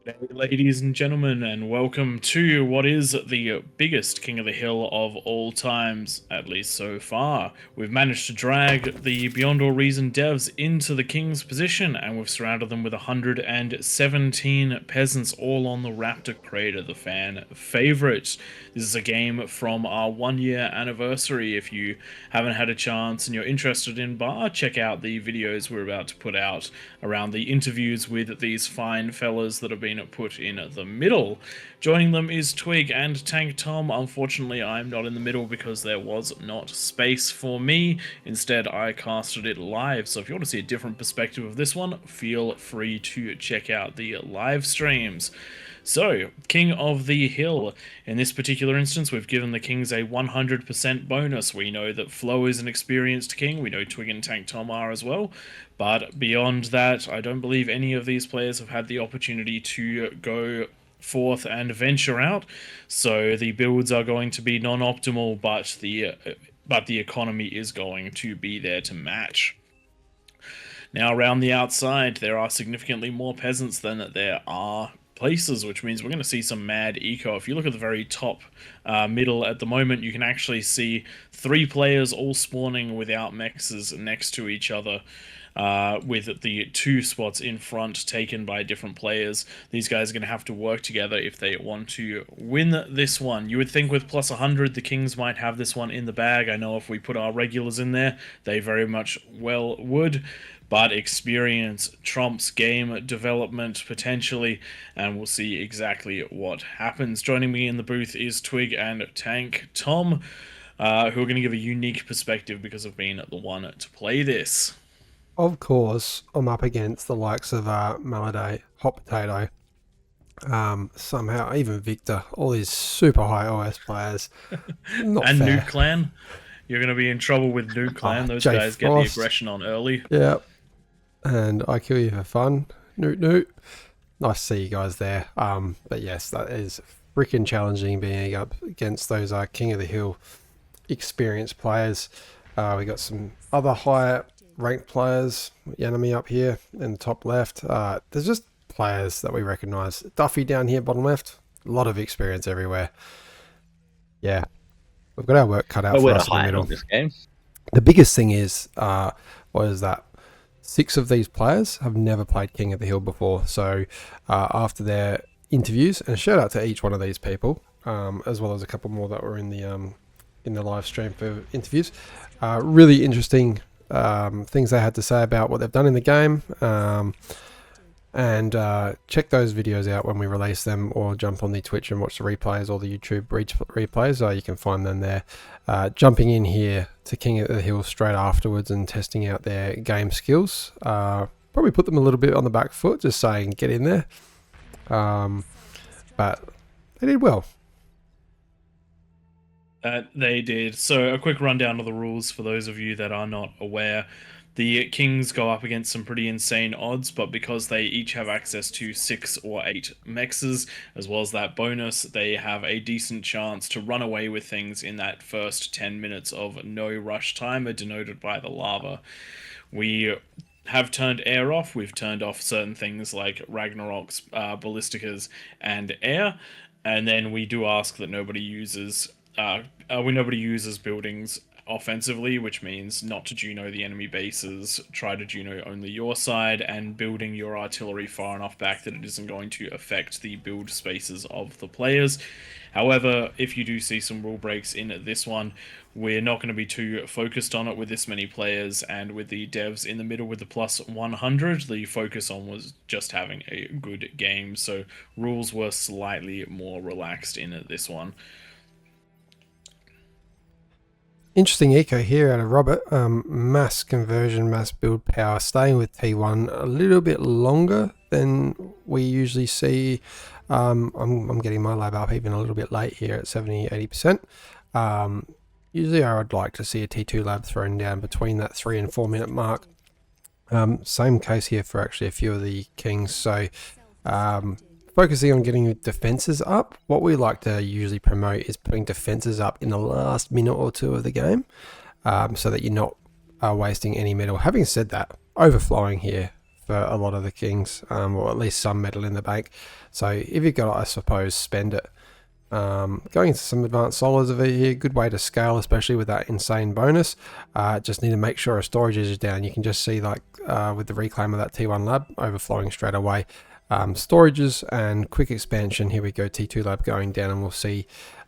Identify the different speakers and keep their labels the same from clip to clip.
Speaker 1: Hey, ladies and gentlemen, and welcome to what is the biggest King of the Hill of all times, at least so far. We've managed to drag the Beyond All Reason devs into the King's position, and we've surrounded them with 117 peasants, all on the Raptor Crater, the fan favorite. This is a game from our 1 year anniversary. If you haven't had a chance and you're interested in bar, check out the videos we're about to put out around the interviews with these fine fellas that have been put in the middle. Joining them is Twig and Tank Tom. Unfortunately, I'm not in the middle because there was not space for me. Instead, I casted it live. So if you want to see a different perspective of this one, feel free to check out the live streams. So, King of the Hill. In this particular instance, we've given the Kings a 100% bonus. We know that Flo is an experienced King. We know Twig and Tank Tom are as well. But beyond that, I don't believe any of these players have had the opportunity to go forth and venture out. So the builds are going to be non-optimal, but the economy is going to be there to match. Now, around the outside, there are significantly more peasants than there are places, which means we're going to see some mad eco. If you look at the very top middle at the moment, you can actually see 3 players all spawning without mexes next to each other. With the 2 spots in front taken by different players. These guys are going to have to work together if they want to win this one. You would think with plus 100 the Kings might have this one in the bag. I know if we put our regulars in there, they very much well would. But experience trumps game development potentially, and we'll see exactly what happens. Joining me in the booth is Twig and Tank Tom, who are going to give a unique perspective because of being the one to play this.
Speaker 2: Of course, I'm up against the likes of Maladay, Hot Potato, somehow even Victor, all these super high OS players. Not
Speaker 1: and
Speaker 2: fair.
Speaker 1: Nuke Clan. You're going to be in trouble with Nuke Clan. Those
Speaker 2: Jay
Speaker 1: guys get the aggression on early.
Speaker 2: Yeah, and I kill you for fun. Noot noot. Nice to see you guys there. But yes, that is freaking challenging being up against those King of the Hill experienced players. We got some other higher ranked players, the enemy up here in the top left. There's just players that we recognize. Duffy down here, bottom left. A lot of experience everywhere. Yeah, we've got our work cut out for us in the middle.
Speaker 3: This game.
Speaker 2: The biggest thing is, was that 6 of these players have never played King of the Hill before. So after their interviews, and shout out to each one of these people, as well as a couple more that were in the live stream for interviews. Really interesting things they had to say about what they've done in the game, and check those videos out when we release them, or jump on the Twitch and watch the replays or the YouTube replays. You can find them there. Jumping in here to King of the Hill straight afterwards and testing out their game skills, probably put them a little bit on the back foot, just saying get in there, but they did well.
Speaker 1: They did. So a quick rundown of the rules for those of you that are not aware. The Kings go up against some pretty insane odds, but because they each have access to 6 or 8 mexes, as well as that bonus, they have a decent chance to run away with things in that first 10 minutes of no rush timer, denoted by the lava. We have turned air off. We've turned off certain things like Ragnarok's, Ballisticas, and air, and then we do ask that nobody uses buildings offensively, which means not to Juno the enemy bases, try to Juno only your side, and building your artillery far enough back that it isn't going to affect the build spaces of the players. However, if you do see some rule breaks in this one, we're not going to be too focused on it with this many players, and with the devs in the middle with the plus 100, the focus on was just having a good game, so rules were slightly more relaxed in this one.
Speaker 2: Interesting eco here out of Robert. Mass conversion, mass build power, staying with T1 a little bit longer than we usually see. I'm getting my lab up even a little bit late here at 70-80%. Usually I would like to see a T2 lab thrown down between that 3 and 4 minute mark. Same case here for actually a few of the Kings. So focusing on getting defenses up. What we like to usually promote is putting defenses up in the last minute or 2 of the game, so that you're not wasting any metal. Having said that, overflowing here for a lot of the kings, or at least some metal in the bank. So if you've got it, I suppose, spend it. Going into some advanced solars over here, good way to scale, especially with that insane bonus. Just need to make sure our storage is down. You can just see, like with the reclaim of that T1 lab overflowing straight away. Storages and quick expansion. Here we go, T2 lab going down, and we'll see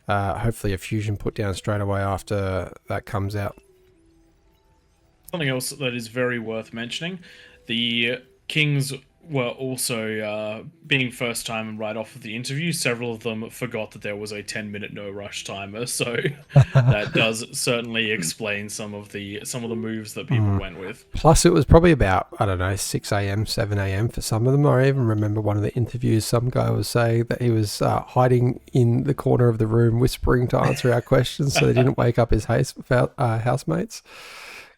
Speaker 2: hopefully a fusion put down straight away after that comes out.
Speaker 1: Something else that is very worth mentioning, the Kings were also, being first time right off of the interview, several of them forgot that there was a 10-minute no rush timer, so that does certainly explain some of the moves that people went with.
Speaker 2: Plus it was probably about, I don't know, 6 a.m, 7 a.m for some of them. I even remember one of the interviews, some guy was saying that he was hiding in the corner of the room whispering to answer our questions so they didn't wake up his housemates.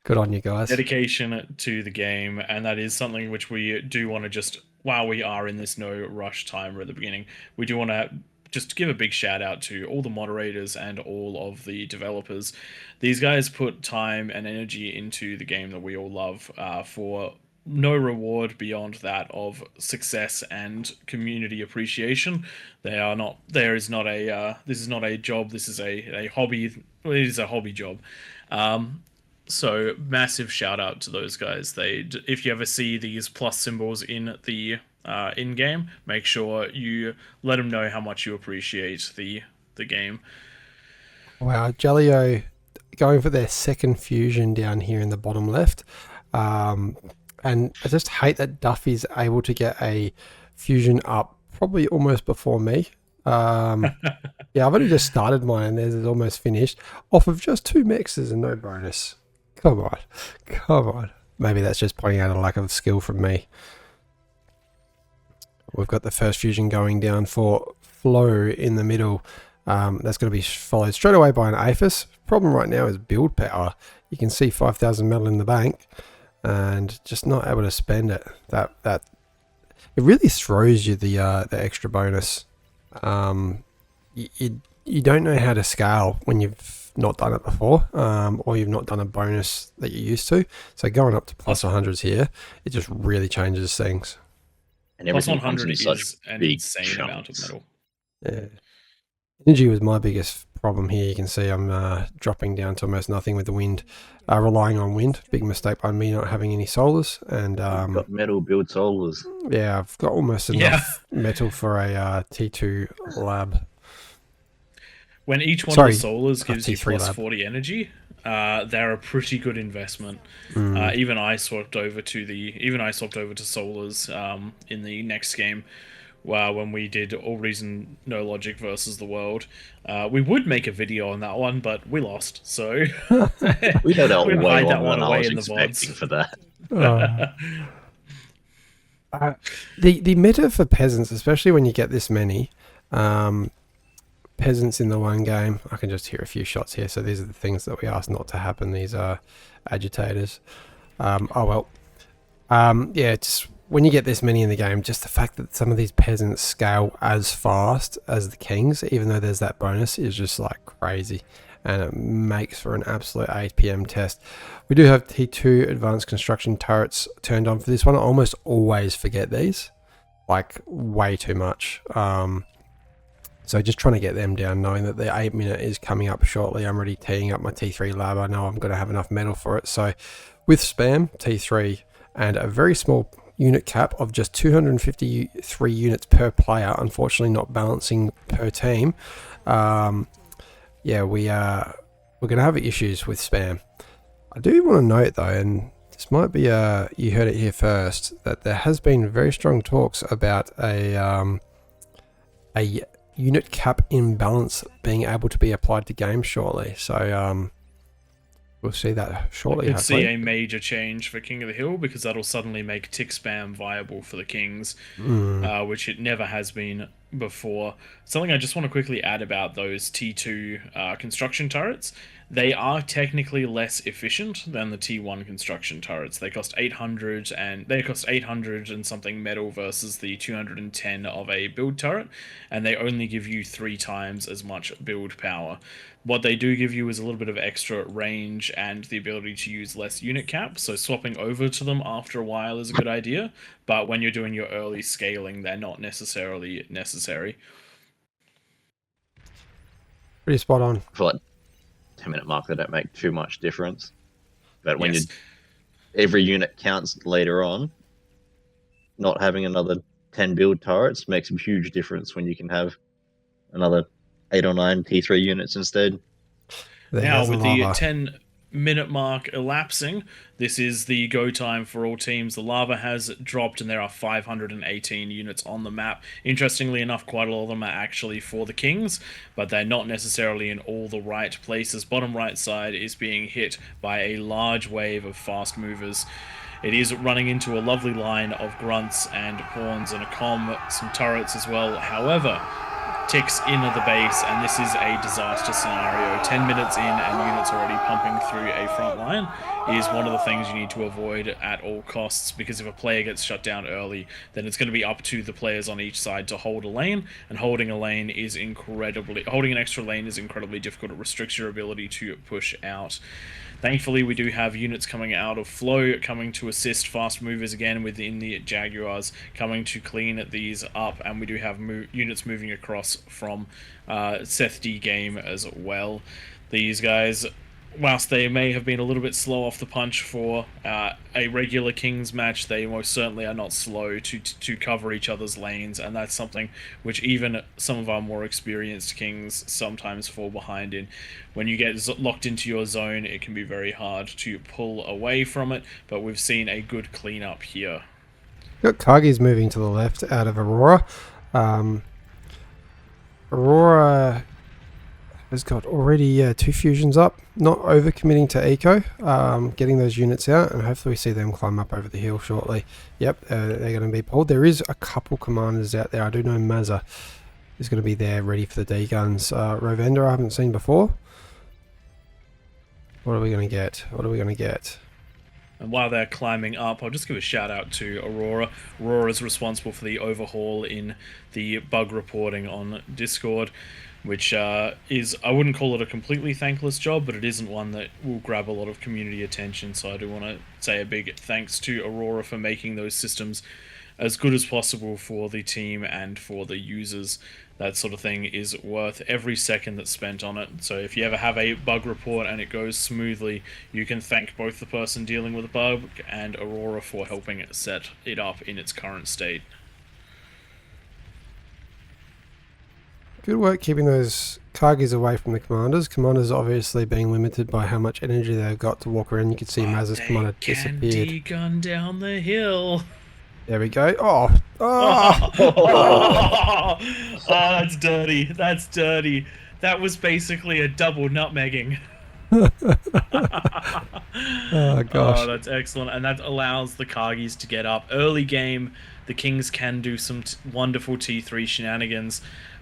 Speaker 2: Good on you guys.
Speaker 1: Dedication to the game, and that is something which we do want to just, while we are in this no rush timer at the beginning, we do want to just give a big shout out to all the moderators and all of the developers. These guys put time and energy into the game that we all love, for no reward beyond that of success and community appreciation. This is not a job, this is a hobby. Well, it is a hobby job. So massive shout out to those guys. If you ever see these plus symbols in the in-game, make sure you let them know how much you appreciate the game.
Speaker 2: Wow, Jellio going for their second fusion down here in the bottom left. And I just hate that Duffy's able to get a fusion up probably almost before me. Yeah, I've only just started mine and theirs is almost finished off of just 2 mixes and no bonus. Come on. Maybe that's just pointing out a lack of skill from me. We've got the first fusion going down for Flow in the middle. That's going to be followed straight away by an Aphis. Problem right now is build power. You can see 5,000 metal in the bank and just not able to spend it. That it really throws you the extra bonus. You don't know how to scale when you've not done it before, or you've not done a bonus that you're used to. So going up to plus 100s here, it just really changes things.
Speaker 3: And
Speaker 1: Plus
Speaker 3: everything
Speaker 1: 100
Speaker 3: comes in such
Speaker 1: is an
Speaker 3: big
Speaker 1: insane
Speaker 3: chunks.
Speaker 1: amount of metal.
Speaker 2: Yeah. Energy was my biggest problem here. You can see I'm dropping down to almost nothing with the wind, relying on wind. Big mistake by me not having any solars. And
Speaker 3: Got metal build solars.
Speaker 2: yeah, I've got almost enough metal for a T2 lab.
Speaker 1: When each one of the solars gives you plus 40 energy, they're a pretty good investment. Even I swapped over to solars in the next game, when we did AllReasonNoLogic versus the world. We would make a video on that one, but we lost. So
Speaker 3: We held out way
Speaker 1: hide that
Speaker 3: longer
Speaker 1: one
Speaker 3: than I
Speaker 1: away
Speaker 3: was
Speaker 1: in the
Speaker 3: expecting
Speaker 1: VODs.
Speaker 3: for that.
Speaker 2: The meta for peasants, especially when you get this many peasants in the one game. I can just hear a few shots here. So these are the things that we asked not to happen. These are agitators. Yeah, it's when you get this many in the game, just the fact that some of these peasants scale as fast as the kings, even though there's that bonus, is just like crazy. And it makes for an absolute 8 PM test. We do have T2 advanced construction turrets turned on for this one. I almost always forget these, like way too much. So just trying to get them down, knowing that the 8-minute is coming up shortly. I'm already teeing up my T3 lab. I know I'm going to have enough metal for it. So with spam, T3, and a very small unit cap of just 253 units per player, unfortunately not balancing per team. Yeah, we're going to have issues with spam. I do want to note though, and this might be you heard it here first, that there has been very strong talks about a unit cap imbalance being able to be applied to games shortly. So we'll see that shortly.
Speaker 1: We could see a major change for King of the Hill, because that'll suddenly make tick spam viable for the Kings, which it never has been before. Something I just want to quickly add about those T2 construction turrets. They are technically less efficient than the T1 construction turrets. They cost 800 and something metal versus the 210 of a build turret, and they only give you 3 times as much build power. What they do give you is a little bit of extra range and the ability to use less unit cap, so swapping over to them after a while is a good idea, but when you're doing your early scaling, they're not necessarily necessary.
Speaker 2: Pretty spot on.
Speaker 3: For like 10-minute mark, they don't make too much difference. But when
Speaker 1: Yes.
Speaker 3: every unit counts later on, not having another 10 build turrets makes a huge difference when you can have another 8 or 9 T3 units instead.
Speaker 1: Now, with the 10-minute mark elapsing, this is the go time for all teams. The lava has dropped and there are 518 units on the map. Interestingly enough, quite a lot of them are actually for the Kings, but they're not necessarily in all the right places. Bottom right side is being hit by a large wave of fast movers. It is running into a lovely line of grunts and pawns and a comm, some turrets as well. However, ticks in at the base, and this is a disaster scenario. 10 minutes in and units already pumping through a front line is one of the things you need to avoid at all costs, because if a player gets shut down early, then it's going to be up to the players on each side to hold a lane, and holding an extra lane is incredibly difficult. It restricts your ability to push out. Thankfully, we do have units coming out of flow, coming to assist fast movers again within the Jaguars, coming to clean these up, and we do have units moving across from Seth D game as well. These guys, whilst they may have been a little bit slow off the punch for a regular Kings match, they most certainly are not slow to cover each other's lanes, and that's something which even some of our more experienced Kings sometimes fall behind in. When you get locked into your zone, it can be very hard to pull away from it, but we've seen a good cleanup here.
Speaker 2: Got Kagi's moving to the left out of Aurora. Aurora has got already 2 fusions up, not overcommitting to eco, getting those units out, and hopefully we see them climb up over the hill shortly. Yep, they're going to be pulled. There is a couple commanders out there. I do know Mazza is going to be there ready for the D-guns. Rovender I haven't seen before. What are we going to get? What are we going to get?
Speaker 1: And while they're climbing up, I'll just give a shout out to Aurora. Aurora is responsible for the overhaul in the bug reporting on Discord, which is, I wouldn't call it a completely thankless job, but it isn't one that will grab a lot of community attention. So I do want to say a big thanks to Aurora for making those systems as good as possible for the team and for the users. That sort of thing is worth every second that's spent on it. So if you ever have a bug report and it goes smoothly, you can thank both the person dealing with the bug and Aurora for helping it set it up in its current state.
Speaker 2: Good work keeping those Kagis away from the commanders. Commanders obviously being limited by how much energy they've got to walk around. You can see Mazza's commander disappeared.
Speaker 1: D-gun down the hill.
Speaker 2: There we go. Oh,
Speaker 1: that's dirty. That's dirty. That was basically a double nutmegging.
Speaker 2: Oh gosh.
Speaker 1: Oh, that's excellent. And that allows the Kagis to get up. Early game, the Kings can do some wonderful T3 shenanigans.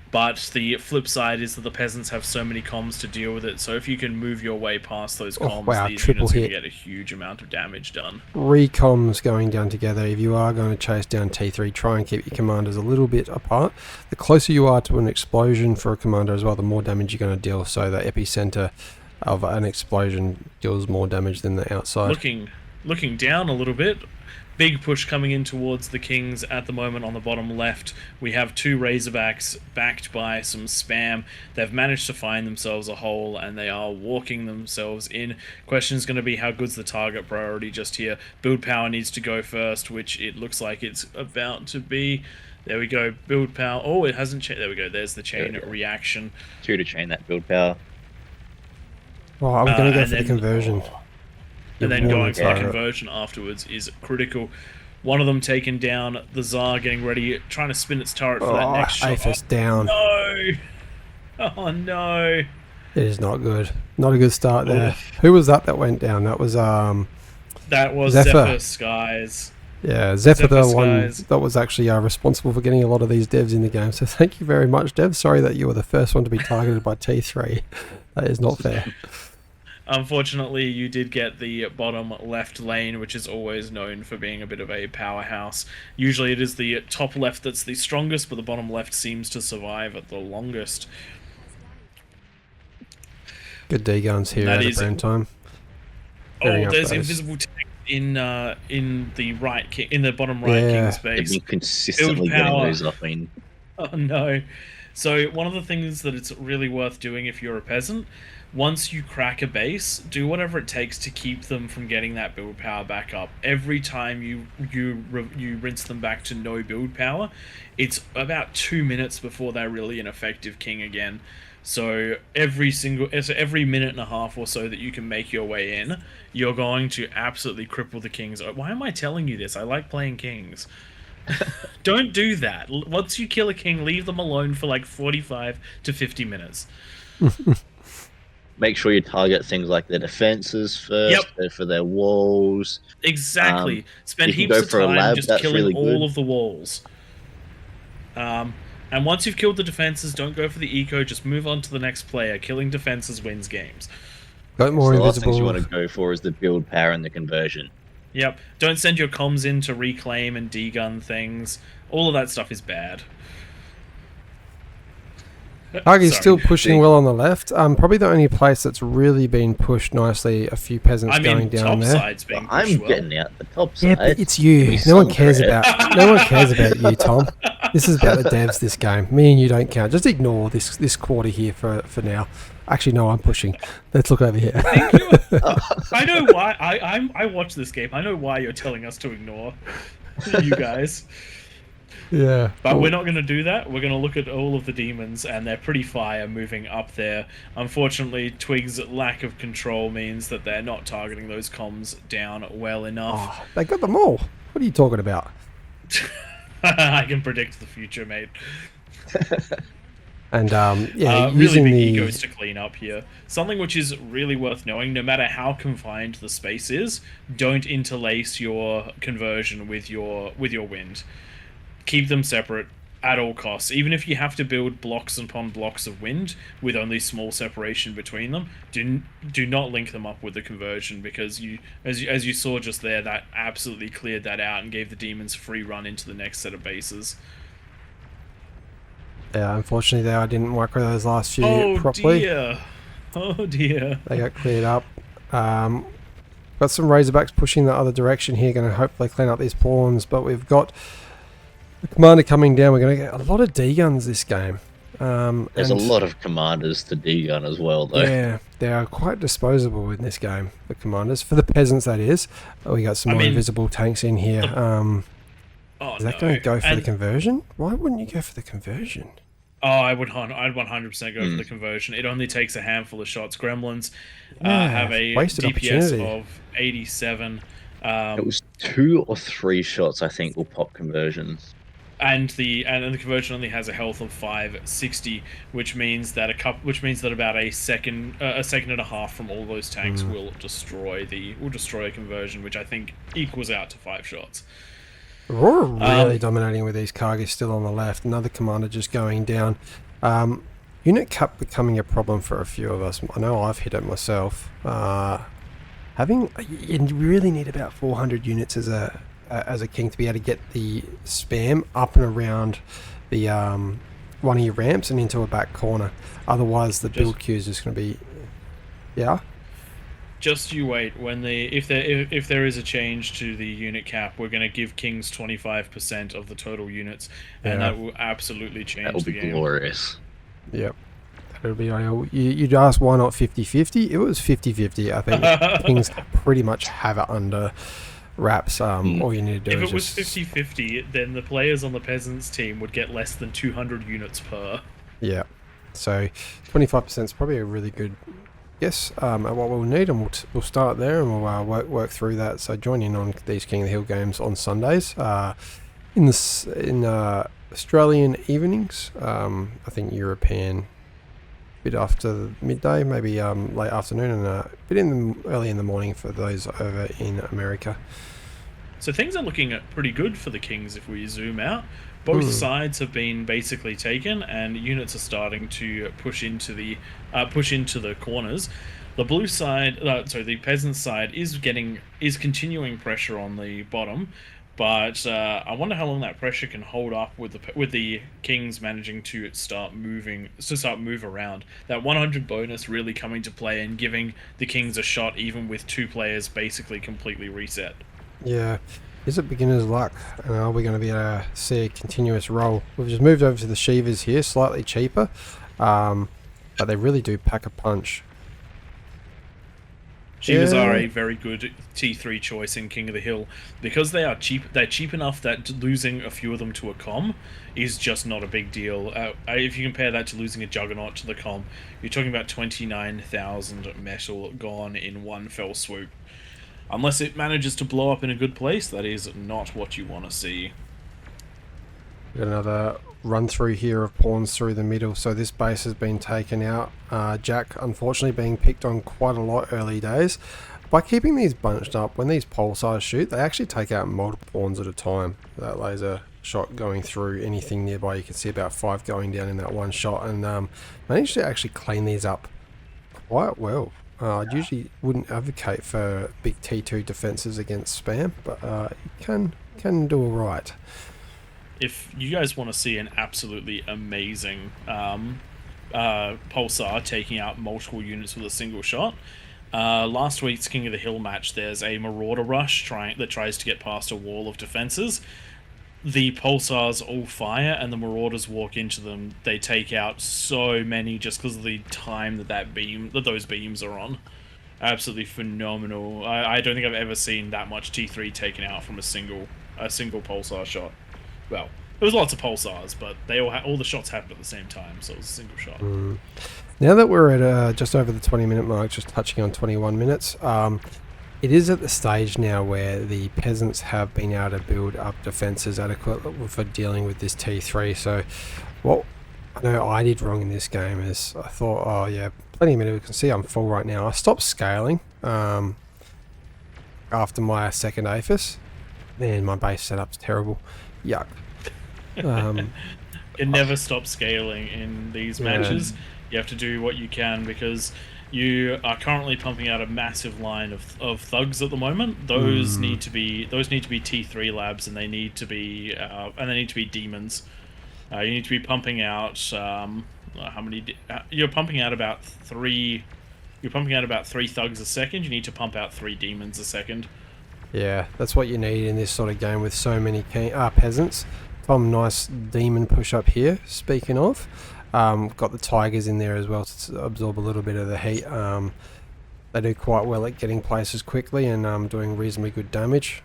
Speaker 1: But the flip side is that the peasants have so many comms to deal with it. So if you can move your way past those comms,
Speaker 2: wow,
Speaker 1: these
Speaker 2: triple
Speaker 1: units can
Speaker 2: hit.
Speaker 1: get a huge amount of damage done.
Speaker 2: 3 comms going down together. If you are going to chase down T3, try and keep your commanders a little bit apart. The closer you are to an explosion for a commander as well, the more damage you're going to deal. So the epicenter of an explosion deals more damage than the outside.
Speaker 1: Looking down a little bit. Big push coming in towards the Kings at the moment on the bottom left. We have 2 Razorbacks backed by some spam. They've managed to find themselves a hole and they are walking themselves in. Question is going to be how good's the target priority just here. Build power needs to go first, which it looks like it's about to be. There we go. Build power. Oh, it hasn't changed. There we go. There's the chain reaction.
Speaker 3: 2 to chain that build power.
Speaker 2: Oh, I'm going to go for the conversion.
Speaker 1: And then going for the conversion afterwards is critical. One of them taken down, the Tsar getting ready, trying to spin its turret for that next shot.
Speaker 2: AFIS down.
Speaker 1: No! Oh no!
Speaker 2: It is not good. Not a good start there. Who was that went down? That was
Speaker 1: Zephyr Skies.
Speaker 2: Yeah, Zephyr the one
Speaker 1: Skies.
Speaker 2: that was actually responsible for getting a lot of these devs in the game. So thank you very much, Dev. Sorry that you were the first one to be targeted by T3. That is not fair.
Speaker 1: Unfortunately, you did get the bottom left lane, which is always known for being a bit of a powerhouse. Usually it is the top left that's the strongest, but the bottom left seems to survive at the longest.
Speaker 2: Good D guns here
Speaker 1: That
Speaker 2: at
Speaker 1: is-
Speaker 2: brand time.
Speaker 1: Oh, there's invisible tank in the right in the bottom right
Speaker 2: Yeah.
Speaker 1: king
Speaker 3: They've
Speaker 1: space.
Speaker 3: been consistently
Speaker 1: Build
Speaker 3: getting
Speaker 1: power.
Speaker 3: those off. I mean,
Speaker 1: Oh no. So one of the things that it's really worth doing if you're a peasant, once you crack a base, do whatever it takes to keep them from getting that build power back up. Every time you rinse them back to no build power, it's about 2 minutes before they're really an effective king again. So every minute and a half or so that you can make your way in, you're going to absolutely cripple the kings. Why am I telling you this? I like playing kings. Don't do that. Once you kill a king, leave them alone for like 45 to 50 minutes.
Speaker 3: make sure you target things like their defenses first, go for their walls.
Speaker 1: Exactly. Spend
Speaker 3: you can
Speaker 1: heaps
Speaker 3: go
Speaker 1: of
Speaker 3: for a
Speaker 1: time
Speaker 3: lab,
Speaker 1: just
Speaker 3: that's
Speaker 1: killing
Speaker 3: really
Speaker 1: all
Speaker 3: good.
Speaker 1: of the walls. And once you've killed the defenses, don't go for the eco, just move on to the next player. Killing defenses wins games.
Speaker 2: Got more
Speaker 3: So the last things you
Speaker 2: invisible.
Speaker 3: want to go for is the build power and the conversion.
Speaker 1: Yep. Don't send your comms in to reclaim and degun things. All of that stuff is bad.
Speaker 2: Hagi's
Speaker 1: Sorry.
Speaker 2: still pushing well on the left. Probably the only place that's really been pushed nicely. A few peasants
Speaker 1: I mean,
Speaker 2: going down
Speaker 1: top
Speaker 2: there.
Speaker 1: side's being
Speaker 3: I'm
Speaker 1: pushed well.
Speaker 3: getting out the top
Speaker 2: Yeah,
Speaker 3: side.
Speaker 2: but it's you.
Speaker 3: Give me
Speaker 2: No one
Speaker 3: some
Speaker 2: cares
Speaker 3: credit.
Speaker 2: about. No one cares about you, Tom. This is about the devs. This game. Me and you don't count. Just ignore this quarter here for now. Actually, no, I'm pushing. Let's look over here.
Speaker 1: I know why. I watch this game. I know why you're telling us to ignore you guys.
Speaker 2: Yeah.
Speaker 1: But we're not going to do that. We're going to look at all of the demons, and they're pretty fire moving up there. Unfortunately, Twig's lack of control means that they're not targeting those comms down well enough.
Speaker 2: Oh, they got them all. What are you talking about?
Speaker 1: I can predict the future, mate.
Speaker 2: And yeah,
Speaker 1: Really
Speaker 2: using
Speaker 1: big
Speaker 2: the
Speaker 1: egos to clean up here. Something which is really worth knowing, no matter how confined the space is, don't interlace your conversion with your wind. Keep them separate at all costs. Even if you have to build blocks upon blocks of wind with only small separation between them, do not link them up with the conversion, because as you saw just there, that absolutely cleared that out and gave the demons free run into the next set of bases.
Speaker 2: yeah, unfortunately, there I didn't work with those last few properly.
Speaker 1: Dear. Oh dear.
Speaker 2: They got cleared up. Got some Razorbacks pushing the other direction here, going to hopefully clean up these pawns, but we've got the commander coming down. We're going to get a lot of D-guns this game.
Speaker 3: There's a lot of commanders to D-gun as well, though.
Speaker 2: Yeah, they are quite disposable in this game, the commanders. For the peasants, that is. We got some more invisible tanks in here. Is that going to go for the conversion? Why wouldn't you go for the conversion?
Speaker 1: Oh, I'd 100% go for the conversion. It only takes a handful of shots. Gremlins have a
Speaker 2: wasted
Speaker 1: DPS
Speaker 2: opportunity.
Speaker 1: of 87.
Speaker 3: It was 2 or 3 shots, I think, will pop conversions.
Speaker 1: And the conversion only has a health of 560, which means that about a second and a half from all those tanks will destroy a conversion, which I think equals out to 5 shots.
Speaker 2: We're really dominating with these Kargis still on the left. Another commander just going down. Unit cap becoming a problem for a few of us. I know I've hit it myself. You really need about 400 units as a king to be able to get the spam up and around the one of your ramps and into a back corner. Otherwise, the build queue is just going to be, yeah.
Speaker 1: Just you wait. If there is a change to the unit cap, we're going to give kings 25% of the total units, and that will absolutely change
Speaker 3: That will
Speaker 1: the
Speaker 3: be
Speaker 1: game.
Speaker 3: glorious.
Speaker 2: Yep. That'll be ideal. You'd ask why not 50-50? It was 50-50. I think kings pretty much have it under wraps. All you need to do
Speaker 1: If
Speaker 2: is
Speaker 1: it was
Speaker 2: just
Speaker 1: 50-50, then the players on the peasants team would get less than 200 units per.
Speaker 2: Yeah. So 25% is probably a really good guess at what we'll need, and we'll start there and we'll work through that. So join in on these King of the Hill games on Sundays in Australian evenings. I think European bit after midday, maybe late afternoon, and a bit early in the morning for those over in America.
Speaker 1: So things are looking pretty good for the Kings if we zoom out. Both sides have been basically taken, and units are starting to push into the corners. The blue side, the peasant side is continuing pressure on the bottom, but I wonder how long that pressure can hold up with the kings managing to move around. That 100 bonus really coming to play and giving the kings a shot, even with two players basically completely reset.
Speaker 2: Yeah. Is it beginner's luck? And are we going to be able to see a continuous roll? We've just moved over to the Shivas here, slightly cheaper, but they really do pack a punch.
Speaker 1: Shivas are
Speaker 2: Yeah.
Speaker 1: a very good T3 choice in King of the Hill because they are cheap. They're cheap enough that losing a few of them to a com is just not a big deal. If you compare that to losing a Juggernaut to the com, you're talking about 29,000 metal gone in one fell swoop. Unless it manages to blow up in a good place, that is not what you want to see.
Speaker 2: We've got another run through here of pawns through the middle. So this base has been taken out. Jack, unfortunately, being picked on quite a lot early days. By keeping these bunched up, when these pulsars shoot, they actually take out multiple pawns at a time. That laser shot going through anything nearby, you can see about 5 going down in that one shot, and managed to actually clean these up quite well. I usually wouldn't advocate for big T2 defenses against spam, but you can do alright.
Speaker 1: If you guys want to see an absolutely amazing pulsar taking out multiple units with a single shot, last week's King of the Hill match, there's a Marauder Rush that tries to get past a wall of defenses. The pulsars all fire, and the Marauders walk into them. They take out so many just because of the time that those beams are on. Absolutely phenomenal. I don't think I've ever seen that much T3 taken out from a single pulsar shot. Well, there was lots of pulsars, but they all the shots happened at the same time, so it was a single shot.
Speaker 2: Now that we're at just over the 20-minute mark, just touching on 21 minutes, it is at the stage now where the peasants have been able to build up defences adequate for dealing with this T3. So what I know I did wrong in this game is I thought, oh yeah, plenty of minutes. You can see I'm full right now. I stopped scaling after my second APHIS. Man, my base setup's terrible. Yuck.
Speaker 1: It never stops scaling in these matches. You have to do what you can because you are currently pumping out a massive line of thugs at the moment. Those need to be T3 labs, and they need to be demons. You need to be pumping out how many? You're pumping out about 3. You're pumping out about 3 thugs a second. You need to pump out 3 demons a second.
Speaker 2: Yeah, that's what you need in this sort of game with so many peasants. Tom, nice demon push up here. Speaking of, got the tigers in there as well to absorb a little bit of the heat. They do quite well at getting places quickly and doing reasonably good damage.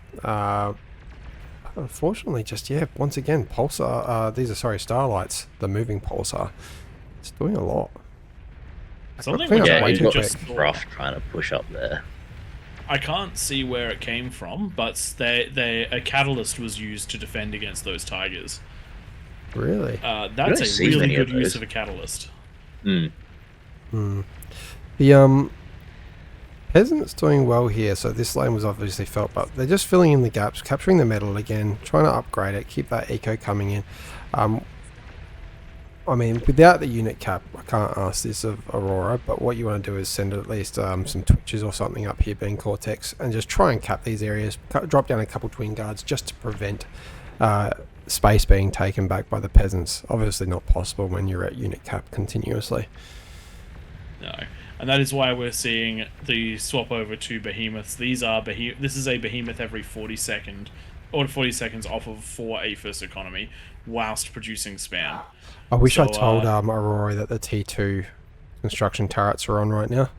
Speaker 2: Unfortunately, once again, pulsar. These are starlights. The moving pulsar. It's doing a lot.
Speaker 1: Something
Speaker 3: he's got rough trying to push up there.
Speaker 1: I can't see where it came from, but a catalyst was used to defend against those tigers.
Speaker 2: Really?
Speaker 1: That's a really good use of a catalyst.
Speaker 2: The peasants doing well here, so this lane was obviously felt, but they're just filling in the gaps, capturing the metal again, trying to upgrade it, keep that eco coming in. I mean, without the unit cap, I can't ask this of Aurora, but what you want to do is send at least some twitches or something up here, being Cortex, and just try and cap these areas, drop down a couple twin guards just to prevent space being taken back by the peasants. Obviously not possible when you're at unit cap continuously.
Speaker 1: No, and that is why we're seeing the swap over to behemoths. This is a behemoth every 40 seconds off of 4 APHIS economy, whilst producing spam.
Speaker 2: I wish I told Aurora that the T2 construction turrets are on right now.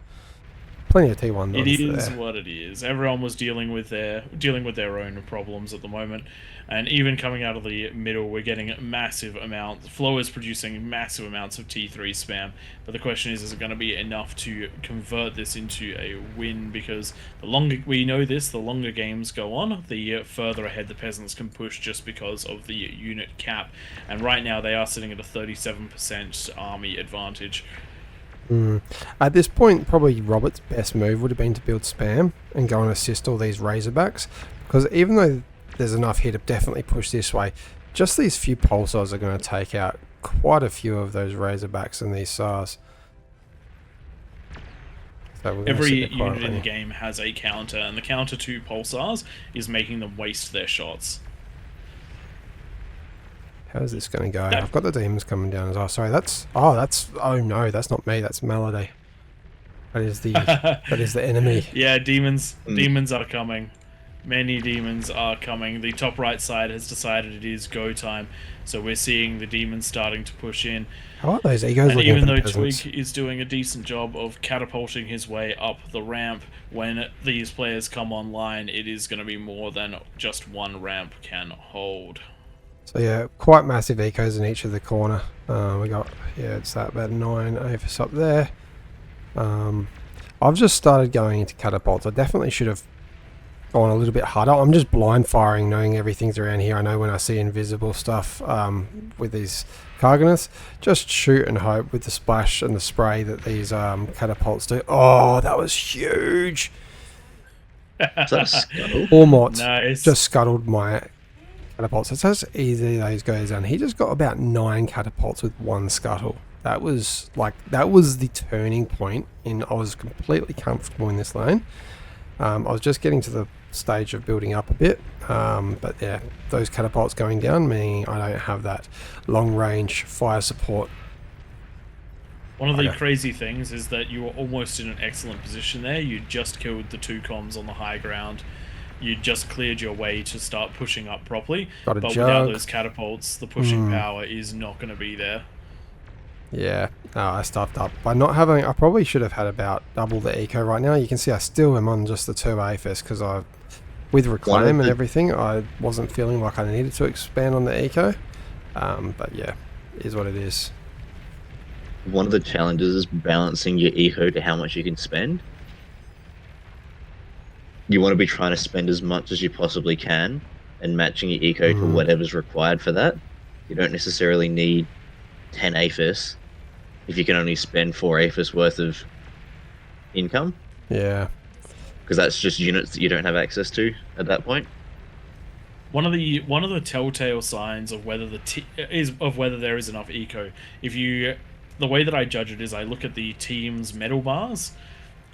Speaker 2: Plenty of T1.
Speaker 1: It is what it is. Everyone was dealing with their own problems at the moment, and even coming out of the middle, we're getting massive amounts. Flow is producing massive amounts of T3 spam, but the question is it going to be enough to convert this into a win? Because the longer the longer games go on, the further ahead the peasants can push, just because of the unit cap. And right now, they are sitting at a 37% army advantage.
Speaker 2: At this point, probably Robert's best move would have been to build spam and go and assist all these Razorbacks, because even though there's enough here to definitely push this way, just these few pulsars are going to take out quite a few of those Razorbacks and these SARs. So we're going to
Speaker 1: Every
Speaker 2: sit there
Speaker 1: unit in the
Speaker 2: quietly.
Speaker 1: game has a counter, and the counter to pulsars is making them waste their shots.
Speaker 2: How's this going to go?
Speaker 1: That-
Speaker 2: I've got the demons coming down as well. Sorry, oh no, that's not me. That's Melody. That is the enemy.
Speaker 1: Yeah, demons are coming. Many demons are coming. The top right side has decided it is go time, so we're seeing the demons starting to push in.
Speaker 2: How are those egos
Speaker 1: And
Speaker 2: looking
Speaker 1: even
Speaker 2: for the
Speaker 1: though
Speaker 2: peasants?
Speaker 1: Twig is doing a decent job of catapulting his way up the ramp, when these players come online, it is going to be more than just one ramp can hold.
Speaker 2: So yeah, quite massive ecos in each of the corner. We got, yeah, it's that about 9 AFS up there. I've just started going into catapults. I definitely should have gone a little bit harder. I'm just blind firing, knowing everything's around here. I know when I see invisible stuff with these Karganaths, just shoot and hope with the splash and the spray that these catapults do. Oh, that was huge!
Speaker 3: Is that a scuttle?
Speaker 2: Ormot
Speaker 1: Nice.
Speaker 2: just scuttled my catapults. That's how easy those goes down. He just got about 9 catapults with 1 scuttle. That was the turning point. I was completely comfortable in this lane. I was just getting to the stage of building up a bit, but yeah, those catapults going down, meaning I don't have that long range fire support.
Speaker 1: One of the
Speaker 2: Okay.
Speaker 1: crazy things is that you were almost in an excellent position there. You just killed the 2 comms on the high ground. You just cleared your way to start pushing up properly.
Speaker 2: Got a
Speaker 1: But
Speaker 2: jug.
Speaker 1: without those catapults, the pushing power is not going to be there.
Speaker 2: Yeah, no, I stuffed up by not having. I probably should have had about double the eco right now. You can see I still am on just the 2 AFS because with reclaim and everything, I wasn't feeling like I needed to expand on the eco. But yeah, it is what it is.
Speaker 3: One of the challenges is balancing your eco to how much you can spend. You want to be trying to spend as much as you possibly can and matching your eco to whatever's required for that. You don't necessarily need 10 AFIS if you can only spend 4 AFIS worth of income,
Speaker 2: Yeah,
Speaker 3: because that's just units that you don't have access to at that point.
Speaker 1: One of the telltale signs of whether whether there is enough eco. The way that I judge it is I look at the team's medal bars,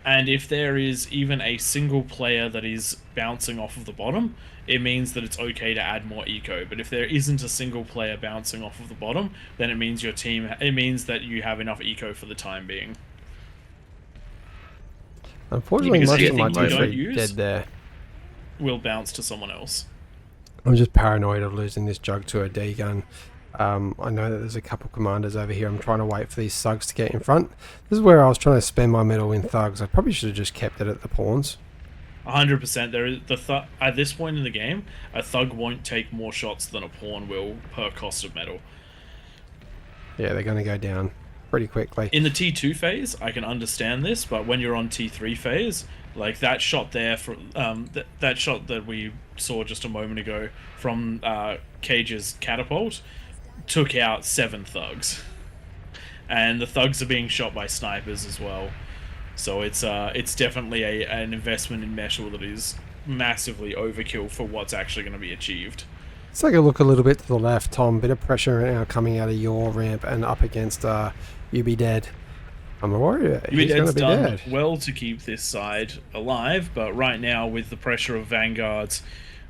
Speaker 1: and if there is even a single player that is bouncing off of the bottom, it means that it's okay to add more eco. But if there isn't a single player bouncing off of the bottom, then it means it means that you have enough eco for the time being.
Speaker 2: unfortunately,
Speaker 1: Because
Speaker 2: most of
Speaker 1: anything
Speaker 2: my
Speaker 1: you don't
Speaker 2: team's
Speaker 1: use
Speaker 2: dead there.
Speaker 1: will bounce to someone else.
Speaker 2: I'm just paranoid of losing this jug to a D gun. I know that there's a couple commanders over here. I'm trying to wait for these thugs to get in front. This is where I was trying to spend my metal in thugs. I probably should have just kept it at the pawns.
Speaker 1: 100%. There is at this point in the game, a thug won't take more shots than a pawn will per cost of metal.
Speaker 2: Yeah, they're going to go down pretty quickly.
Speaker 1: In the T2 phase, I can understand this, but when you're on T3 phase, like that shot there that shot that we saw just a moment ago from Cage's catapult took out 7 thugs, and the thugs are being shot by snipers as well. So it's definitely an investment in metal that is massively overkill for what's actually going to be achieved.
Speaker 2: Let's take a look a little bit to the left, Tom. Bit of pressure now coming out of your ramp and up against You Be Dead. I'm worried he's going
Speaker 1: Dead's
Speaker 2: to be
Speaker 1: done
Speaker 2: dead.
Speaker 1: well to keep this side alive, but right now with the pressure of vanguards,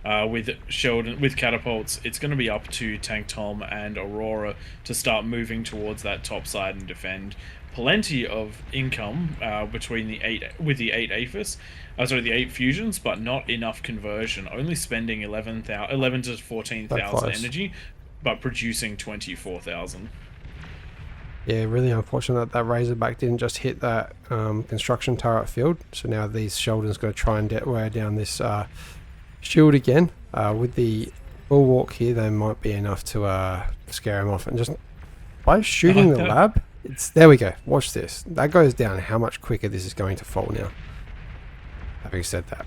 Speaker 1: with Sheldon, with catapults, it's going to be up to Tank Tom and Aurora to start moving towards that top side and defend. Plenty of income between the 8 fusions, but not enough conversion. Only spending 11 to 14,000 energy, but producing 24,000.
Speaker 2: Yeah, really unfortunate that Razorback didn't just hit that construction turret field. So now these Sheldon's got to try and wear down this shield again. With the bulwark here, they might be enough to scare him off. And just by shooting the lab, there we go. Watch this. That goes down. How much quicker this is going to fall now. Having said that,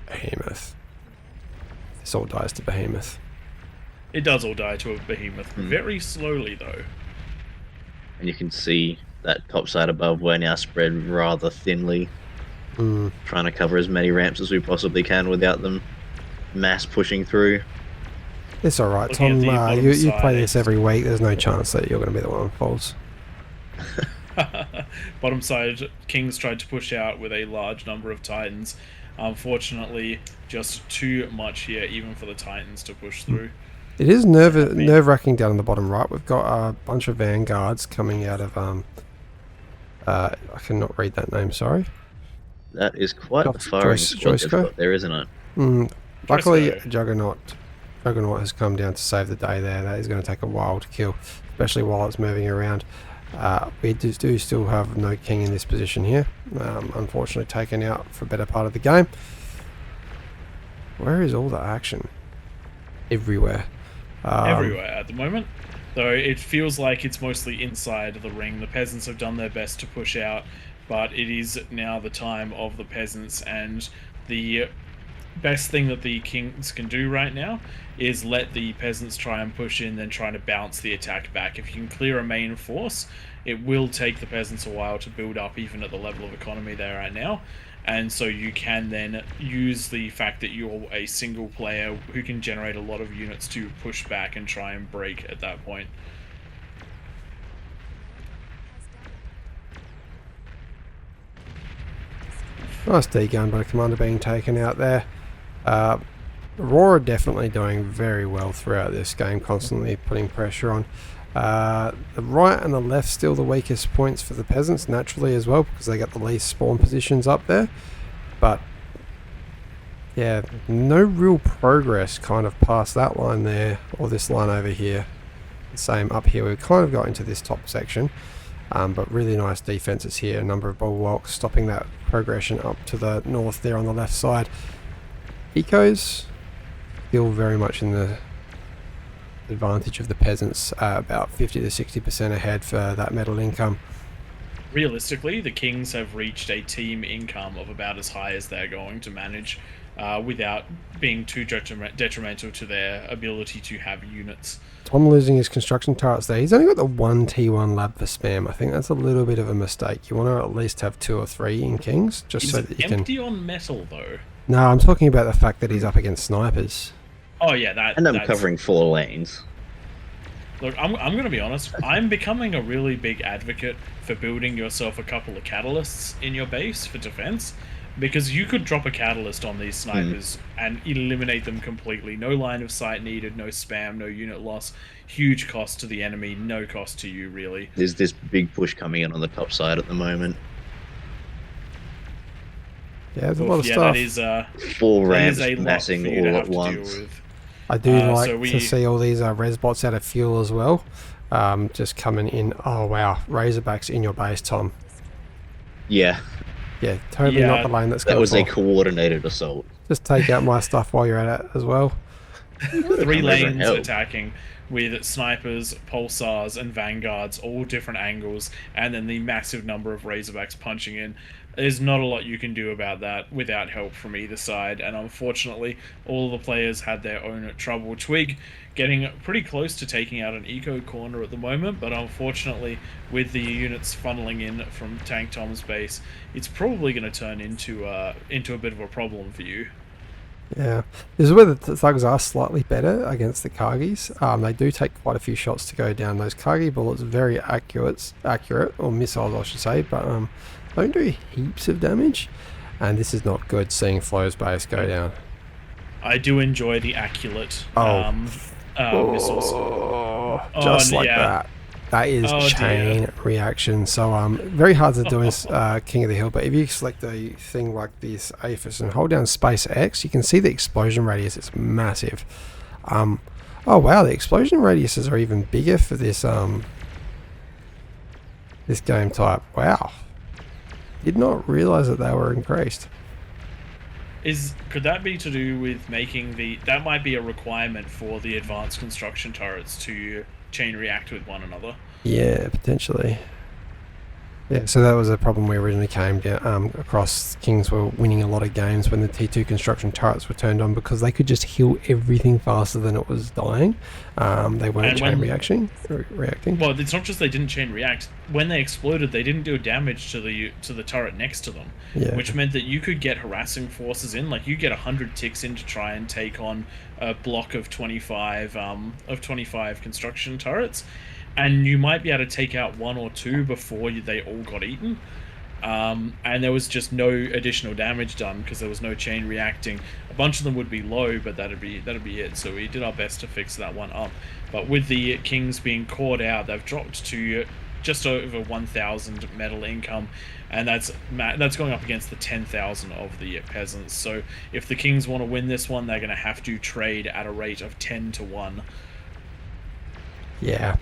Speaker 2: Behemoth. This all dies to Behemoth.
Speaker 1: It does all die to a behemoth. Very slowly, though.
Speaker 3: And you can see that top side above we're now spread rather thinly, trying to cover as many ramps as we possibly can without them mass pushing through.
Speaker 2: It's alright, Tom. You play this every week. There's no chance that you're going to be the one who falls.
Speaker 1: bottom side, Kings tried to push out with a large number of Titans. Unfortunately, just too much here, even for the Titans to push through.
Speaker 2: It is nerve-wracking down on the bottom right. We've got a bunch of Vanguards coming out of... I cannot read that name, sorry.
Speaker 3: That is quite the firing squad they've got there, isn't it?
Speaker 2: Luckily, Juggernaut has come down to save the day there. That is going to take a while to kill, especially while it's moving around. We do still have no king in this position here. Unfortunately taken out for a better part of the game. Where is all the action? Everywhere.
Speaker 1: Everywhere at the moment. Though it feels like it's mostly inside the ring. The peasants have done their best to push out, but it is now the time of the peasants, and the best thing that the Kings can do right now is let the peasants try and push in, then try to bounce the attack back. If you can clear a main force, it will take the peasants a while to build up, even at the level of economy they're at now. And so you can then use the fact that you're a single player who can generate a lot of units to push back and try and break at that point.
Speaker 2: Nice D-gun by the commander being taken out there. Aurora definitely doing very well throughout this game, constantly putting pressure on. The right and the left still the weakest points for the peasants, naturally as well, because they got the least spawn positions up there. But yeah, no real progress kind of past that line there, or this line over here. The same up here, we've kind of got into this top section, but really nice defenses here. A number of bulwarks stopping that progression up to the north there on the left side. Ecos still very much in the advantage of the peasants, about 50 to 60% ahead for that metal income.
Speaker 1: Realistically, the Kings have reached a team income of about as high as they're going to manage, without being too detrimental to their ability to have units.
Speaker 2: Tom losing his construction turrets there. He's only got the one T1 lab for spam. I think that's a little bit of a mistake. You want to at least have 2 or 3 in Kings, just so that you can...
Speaker 1: Is it empty on metal, though?
Speaker 2: No, I'm talking about the fact that he's up against snipers.
Speaker 1: Oh yeah, that.
Speaker 3: And I'm covering 4 lanes.
Speaker 1: Look, I'm going to be honest. I'm becoming a really big advocate for building yourself a couple of catalysts in your base for defense, because you could drop a catalyst on these snipers and eliminate them completely. No line of sight needed, no spam, no unit loss. Huge cost to the enemy, no cost to you, really.
Speaker 3: There's this big push coming in on the top side at the moment.
Speaker 2: Yeah, there's a lot of stuff.
Speaker 1: That is
Speaker 3: 4 ramps massing all at once.
Speaker 2: I do like to see all these res bots out of fuel as well, just coming in. Oh wow, Razorbacks in your base, Tom.
Speaker 3: Yeah.
Speaker 2: Yeah, totally not the lane that's going.
Speaker 3: That was a coordinated assault.
Speaker 2: Just take out my stuff while you're at it as well.
Speaker 1: 3 lanes attacking with snipers, pulsars, and vanguards, all different angles, and then the massive number of Razorbacks punching in. There's not a lot you can do about that without help from either side, and unfortunately, all the players had their own trouble. Twig getting pretty close to taking out an eco corner at the moment, but unfortunately, with the units funneling in from Tank Tom's base, it's probably going to turn into a bit of a problem for you.
Speaker 2: Yeah, this is where the thugs are slightly better against the Kargis. They do take quite a few shots to go down. Those Kargi bullets are very accurate, or missiles I should say, but don't do heaps of damage, and this is not good seeing Flo's base go down.
Speaker 1: I do enjoy the accurate missiles.
Speaker 2: Just like that. That is chain reaction. So very hard to do as King of the Hill, but if you select a thing like this APHIS and hold down space X, you can see the explosion radius. It's massive. Oh wow, the explosion radiuses are even bigger for this this game type. Wow. Did not realize that they were increased.
Speaker 1: Could that be to do with making that might be a requirement for the advanced construction turrets to chain react with one another?
Speaker 2: Yeah, potentially. Yeah, so that was a problem we originally came down across. Kings were winning a lot of games when the T2 construction turrets were turned on because they could just heal everything faster than it was dying. They weren't chain reacting.
Speaker 1: Well, it's not just they didn't chain react. When they exploded, they didn't do damage to the turret next to them, which meant that you could get harassing forces in. Like you get 100 ticks in to try and take on a block of 25 construction turrets. and you might be able to take out one or two before they all got eaten. And there was just no additional damage done because there was no chain reacting. A bunch of them would be low, but that'd be it. So we did our best to fix that one up. But with the kings being caught out, they've dropped to just over 1,000 metal income, and that's going up against the 10,000 of the peasants. So if the kings want to win this one, they're going to have to trade at a rate of 10-1.
Speaker 2: Yeah.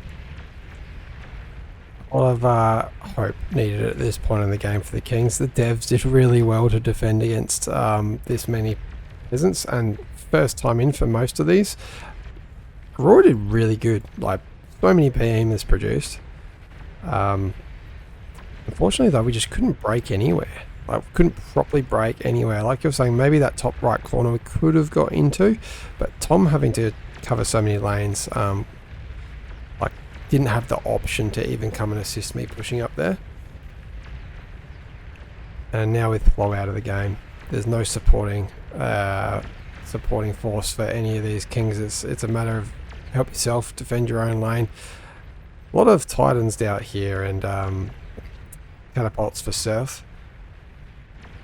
Speaker 2: A lot of hope needed at this point in the game for the Kings. The devs did really well to defend against this many peasants, and first time in for most of these. Raw did really good, like so many behemoths produced. Unfortunately though, we just couldn't break anywhere. Like, we couldn't properly break anywhere. Like you're saying, maybe that top right corner we could have got into, but Tom having to cover so many lanes, didn't have the option to even come and assist me pushing up there. And now with Flow out of the game, there's no supporting force for any of these kings. It's a matter of help yourself, defend your own lane. A lot of titans out here and catapults for Surf.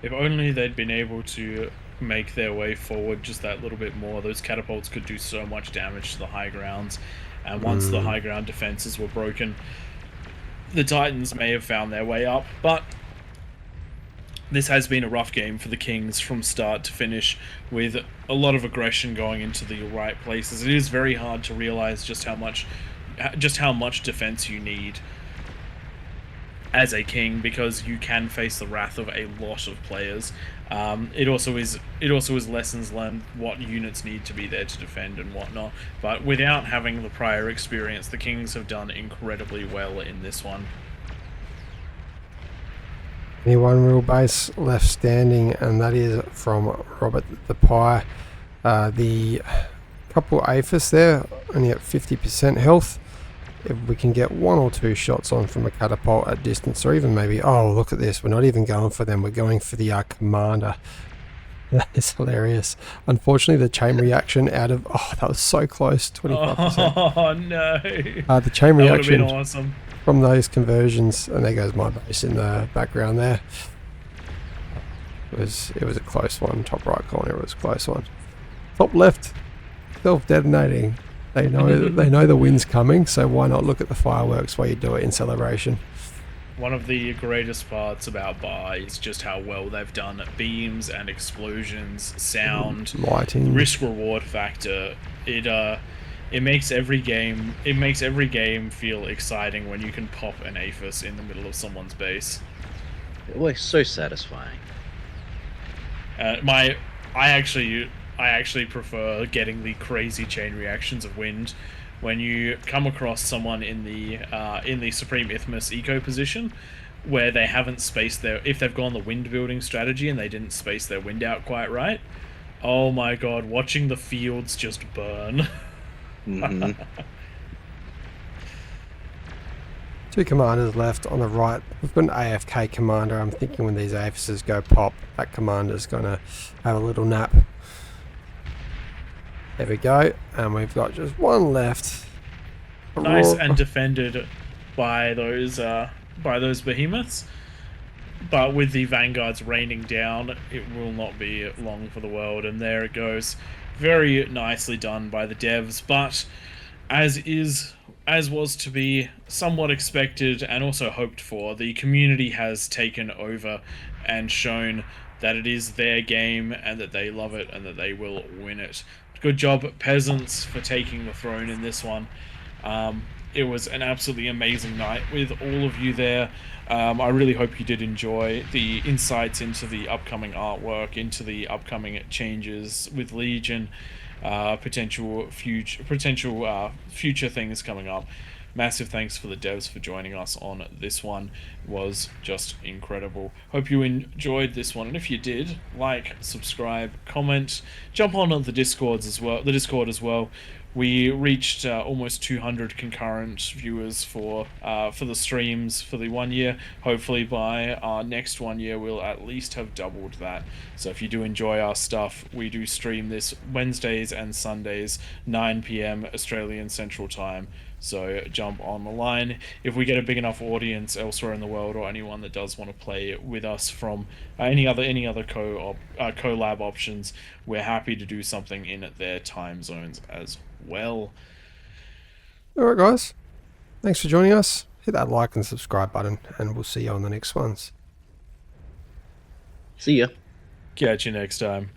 Speaker 1: If only they'd been able to make their way forward just that little bit more. Those catapults could do so much damage to the high grounds. And once the high ground defenses were broken, the Titans may have found their way up. But this has been a rough game for the Kings from start to finish, with a lot of aggression going into the right places. It is very hard to realize just how much defense you need as a king, because you can face the wrath of a lot of players. It also is lessons learned what units need to be there to defend and whatnot. But without having the prior experience, the Kings have done incredibly well in this one.
Speaker 2: Only one real base left standing, and that is from Robert the Pie. The couple APHIS there, only at 50% health. If we can get one or two shots on from a catapult at distance, or even maybe, oh, look at this, we're not even going for them, we're going for the commander. That is hilarious. Unfortunately, the chain reaction out of, oh, that was so close, 25%.
Speaker 1: Oh no.
Speaker 2: The chain
Speaker 1: That
Speaker 2: reaction
Speaker 1: would have been awesome.
Speaker 2: from those conversions, and there goes my base in the background there. It was a close one. Top right corner, it was a close one. Top left, self-detonating. They know the wind's coming, so why not look at the fireworks while you do it in celebration?
Speaker 1: One of the greatest parts about Bar is just how well they've done beams and explosions, sound,
Speaker 2: lighting,
Speaker 1: risk-reward factor. It makes every game feel exciting when you can pop an APHIS in the middle of someone's base.
Speaker 3: It's so satisfying.
Speaker 1: I actually prefer getting the crazy chain reactions of wind when you come across someone in the Supreme Isthmus eco position where they haven't spaced if they've gone the wind building strategy and they didn't space their wind out quite right. Oh my god, watching the fields just burn.
Speaker 3: Mm-hmm.
Speaker 2: Two commanders left on the right. We've got an AFK commander. I'm thinking when these APHISs go pop, that commander's going to have a little nap. There we go, and we've got just one left.
Speaker 1: Nice and defended by those behemoths, but with the vanguards raining down, it will not be long for the world. And there it goes, very nicely done by the devs. But as was to be somewhat expected and also hoped for, the community has taken over and shown that it is their game and that they love it and that they will win it. Good job, peasants, for taking the throne in this one. It was an absolutely amazing night with all of you there. I really hope you did enjoy the insights into the upcoming artwork, into the upcoming changes with Legion, potential future things coming up. Massive thanks for the devs for joining us on this one. It was just incredible. Hope you enjoyed this one, and if you did, like, subscribe, comment, jump on the Discord as well. We reached almost 200 concurrent viewers for the streams for the 1 year. Hopefully by our next 1 year we'll at least have doubled that. So if you do enjoy our stuff, we do stream this Wednesdays and Sundays, 9 p.m. Australian Central Time. So jump on the line. If we get a big enough audience elsewhere in the world, or anyone that does want to play with us from any other collab options, we're happy to do something in their time zones as well.
Speaker 2: Alright guys, thanks for joining us. Hit that like and subscribe button, and we'll see you on the next ones.
Speaker 3: See ya.
Speaker 1: Catch you next time.